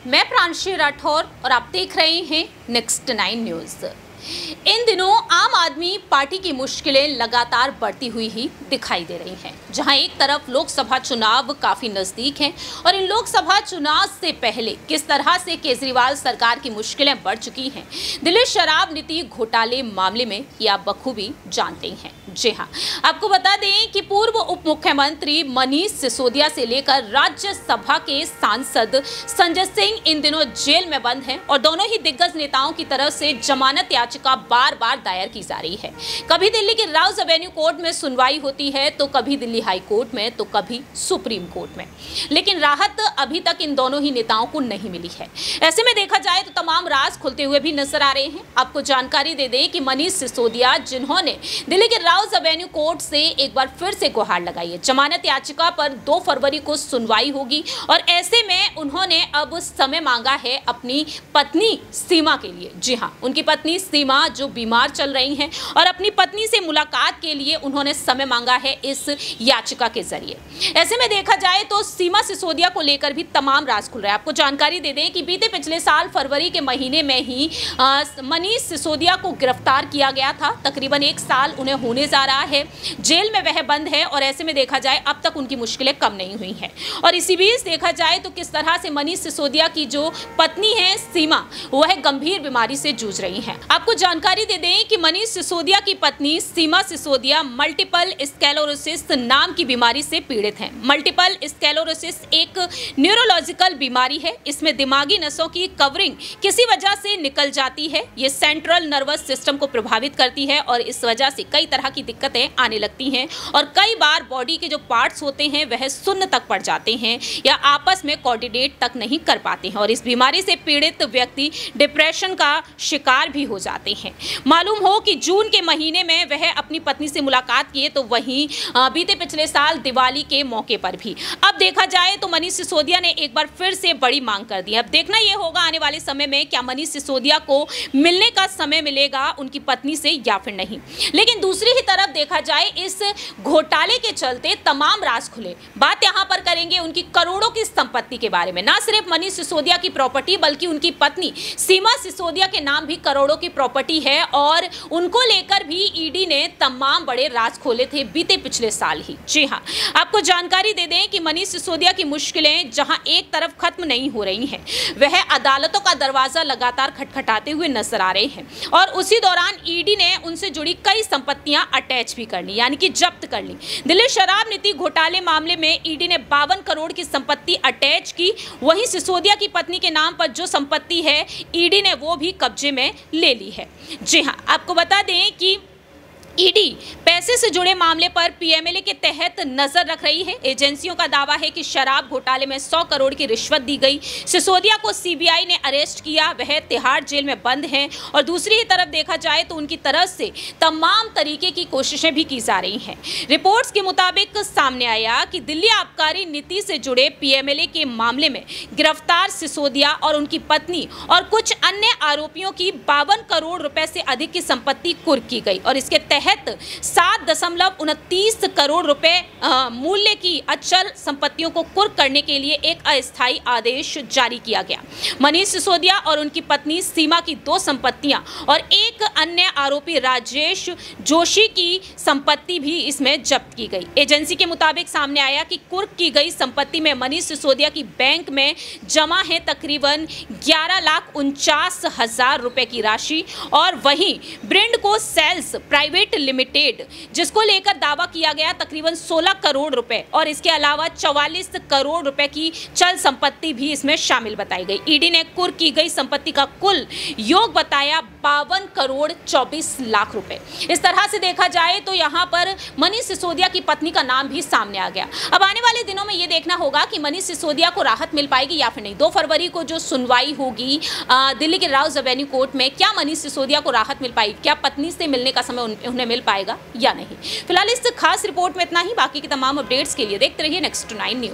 मैं प्रांशी राठौर और आप देख रहे हैं नेक्स्ट 9 न्यूज़। इन दिनों आम आदमी पार्टी की मुश्किलें लगातार बढ़ती हुई ही दिखाई दे रही हैं। जहां एक तरफ लोकसभा चुनाव काफी नजदीक हैं और इन लोकसभा चुनाव से पहले किस तरह से केजरीवाल सरकार की मुश्किलें बढ़ चुकी हैं, दिल्ली शराब नीति घोटाले मामले में ये आप बखूबी जानते हैं। जी हां, आपको बता दें कि पूर्व उप मुख्यमंत्री मनीष सिसोदिया से लेकर राज्यसभा के सांसद संजय सिंह इन दिनों जेल में बंद हैं और दोनों ही दिग्गज नेताओं की तरफ से जमानत याचिका बार बार दायर की जा रही है। कभी दिल्ली के राउज एवेन्यू कोर्ट में सुनवाई होती है, तो कभी दिल्ली हाई कोर्ट में, तो कभी सुप्रीम कोर्ट में, लेकिन राहत अभी तक इन दोनों ही नेताओं को नहीं मिली है। ऐसे में देखा जाए तो तमाम राज खुलते हुए भी नजर आ रहे हैं। आपको जानकारी दे दें कि मनीष सिसोदिया, जिन्होंने दिल्ली के राउज एवेन्यू कोर्ट से एक बार फिर से गुहार लगाई है, जमानत याचिका पर 2 फरवरी को सुनवाई होगी और ऐसे में उन्होंने अब समय मांगा है अपनी पत्नी सीमा के लिए। जी हाँ, उनकी पत्नी सीमा जो बीमार चल रही हैं और अपनी पत्नी से मुलाकात के लिए उन्होंने समय मांगा है इस याचिका के जरिए। ऐसे में देखा जाए तो सीमा सिसोदिया को लेकर भी तमाम राज खुल रहे हैं। आपको जानकारी दे दें कि बीते पिछले साल फरवरी के महीने में ही मनीष सिसोदिया को गिरफ्तार किया गया था। तकरीबन 1 साल उन्हें होने जा रहा है, जेल में वह बंद है और ऐसे में देखा जाए अब तक उनकी मुश्किलें कम नहीं हुई हैं। और इसी बीच देखा जाए तो किस तरह से मनीष सिसोदिया की जो पत्नी है सीमा, वह गंभीर बीमारी से जूझ रही है। आपको जानकारी दे दें कि मनीष सिसोदिया की पत्नी सीमा सिसोदिया मल्टीपल स्क्लेरोसिस नाम की बीमारी से पीड़ित हैं। मल्टीपल स्क्लेरोसिस एक न्यूरोलॉजिकल बीमारी है। इसमें दिमागी नसों की कवरिंग किसी वजह से निकल जाती है। ये सेंट्रल नर्वस सिस्टम को प्रभावित करती है और इस वजह से कई तरह की दिक्कतें आने लगती हैं और कई बार बॉडी के जो पार्ट्स होते हैं वह शून्य तक पड़ जाते हैं या आपस में कोऑर्डिनेट तक नहीं कर पाते हैं और इस बीमारी से पीड़ित व्यक्ति डिप्रेशन का शिकार भी हो जाते हैं। मालूम हो कि जून के महीने में वह अपनी पत्नी से मुलाकात किए, तो वहीं बीते पिछले साल दिवाली के मौके पर भी। अब देखा जाए तो मनीष सिसोदिया ने एक बार फिर से बड़ी मांग कर दी है। अब देखना यह होगा आने वाले समय में क्या मनीष सिसोदिया को मिलने का समय मिलेगा उनकी पत्नी से या फिर नहीं। लेकिन दूसरी ही तरफ देखा जाए इस घोटाले के चलते तमाम राज खुले। बात यहां पर करेंगे उनकी करोड़ों की संपत्ति के बारे में। ना सिर्फ मनीष सिसोदिया की प्रॉपर्टी बल्कि उनकी पत्नी सीमा सिसोदिया के नाम भी करोड़ों की प्रॉपर्टी है और उनको लेकर भी ईडी ने तमाम बड़े राज खोले थे बीते पिछले साल ही। जी हां, आपको जानकारी दे दें कि मनीष सिसोदिया की मुश्किलें जहां एक तरफ खत्म नहीं हो रही हैं, वह अदालतों का दरवाजा लगातार खटखटाते हुए नजर आ रहे हैं और उसी दौरान ईडी ने उनसे जुड़ी कई संपत्तियां अटैच भी कर ली, यानी कि जब्त कर ली। दिल्ली शराब नीति घोटाले मामले में ईडी ने 52 करोड़ की संपत्ति अटैच की। वहीं सिसोदिया की पत्नी के नाम पर जो संपत्ति है ईडी ने वो भी कब्जे में ले ली है। जी हाँ, आपको बता दें कि ईडी पैसे से जुड़े मामले पर पीएमएलए के तहत नजर रख रही है। एजेंसियों का दावा है कि शराब घोटाले में 100 करोड़ की रिश्वत दी गई। सिसोदिया को सीबीआई ने अरेस्ट किया, वह तिहाड़ जेल में बंद हैं और दूसरी ही तरफ देखा जाए तो उनकी तरफ से तमाम तरीके की कोशिशें भी की जा रही हैं। रिपोर्ट्स के मुताबिक सामने आया कि दिल्ली आबकारी नीति से जुड़े पीएमएलए के मामले में गिरफ्तार सिसोदिया और उनकी पत्नी और कुछ अन्य आरोपियों की 52 करोड़ रुपए से अधिक की संपत्ति कुर्क की गई और इसके तहत 7.29 करोड़ रुपए मूल्य की अचल संपत्तियों को कुर्क करने के लिए एक अस्थायी आदेश जारी किया गया। मनीष सिसोदिया और उनकी पत्नी सीमा की 2 संपत्तियां और एक अन्य आरोपी राजेश जोशी की संपत्ति भी इसमें जब्त की गई। एजेंसी के मुताबिक सामने आया कि कुर्क की गई संपत्ति में मनीष सिसोदिया की बैंक में जमा है तकरीबन 11,49,000 रुपए की राशि और वहीं ब्रिंडको सेल्स प्राइवेट लिमिटेड, जिसको लेकर दावा किया गया तकरीबन 16 करोड़ रुपए और इसके अलावा 44 करोड़ रुपए की चल संपत्ति भी इसमें शामिल बताई गई। ईडी ने कुर्क की गई संपत्ति का कुल योग बताया 52 करोड़ 24 लाख रुपए। इस तरह से देखा जाए तो यहां पर मनीष सिसोदिया की पत्नी का नाम भी सामने आ गया। अब आने वाले दिनों में यह देखना होगा कि मनीष सिसोदिया को राहत मिल पाएगी या फिर नहीं। 2 फरवरी को जो सुनवाई होगी दिल्ली के राउज एवेन्यू कोर्ट में, क्या मनीष सिसोदिया को राहत मिल पाएगी, क्या पत्नी से मिलने का समय उन्हें मिल पाएगा या नहीं। फिलहाल इस खास रिपोर्ट में इतना ही। बाकी की तमाम अपडेट्स के लिए देखते रहिए नेक्स्ट 9 न्यूज़।